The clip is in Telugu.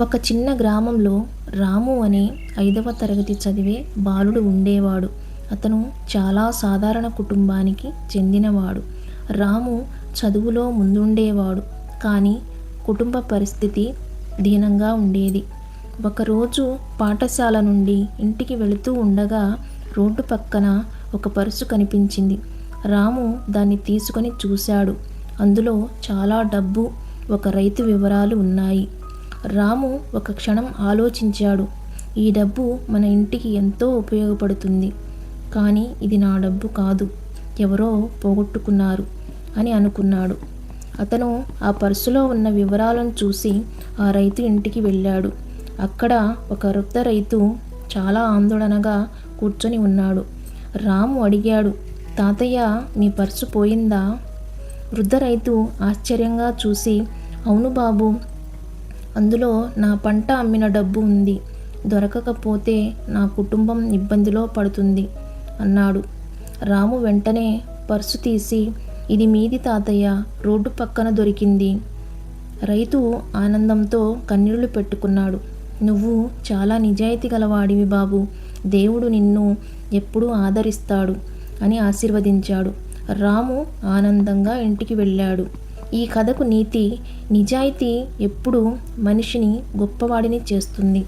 ఒక చిన్న గ్రామంలో రాము అనే 5వ తరగతి చదివే బాలుడు ఉండేవాడు. అతను చాలా సాధారణ కుటుంబానికి చెందినవాడు. రాము చదువులో ముందుండేవాడు, కానీ కుటుంబ పరిస్థితి దీనంగా ఉండేది. ఒకరోజు పాఠశాల నుండి ఇంటికి వెళుతూ ఉండగా రోడ్డు పక్కన ఒక పర్సు కనిపించింది. రాము దాన్ని తీసుకొని చూశాడు. అందులో చాలా డబ్బు, ఒక రైతు వివరాలు ఉన్నాయి. రాము ఒక క్షణం ఆలోచించాడు. ఈ డబ్బు మన ఇంటికి ఎంతో ఉపయోగపడుతుంది, కానీ ఇది నా డబ్బు కాదు, ఎవరో పోగొట్టుకున్నారు అని అనుకున్నాడు. అతను ఆ పర్సులో ఉన్న వివరాలను చూసి ఆ రైతు ఇంటికి వెళ్ళాడు. అక్కడ ఒక వృద్ధ రైతు చాలా ఆందోళనగా కూర్చొని ఉన్నాడు. రాము అడిగాడు, తాతయ్య, మీ పర్సు పోయిందా? వృద్ధ రైతు ఆశ్చర్యంగా చూసి, అవును బాబు, అందులో నా పంట అమ్మిన డబ్బు ఉంది. దొరకకపోతే నా కుటుంబం ఇబ్బందిలో పడుతుంది అన్నాడు. రాము వెంటనే పర్సు తీసి, ఇది మీది తాతయ్య, రోడ్డు పక్కన దొరికింది. రైతు ఆనందంతో కన్నీళ్లు పెట్టుకున్నాడు. నువ్వు చాలా నిజాయితీ గలవాడివి బాబు, దేవుడు నిన్ను ఎప్పుడూ ఆదరిస్తాడు అని ఆశీర్వదించాడు. రాము ఆనందంగా ఇంటికి వెళ్ళాడు. ఈ కథకు నీతి, నిజాయితీ ఎప్పుడూ మనిషిని గొప్పవాడిని చేస్తుంది.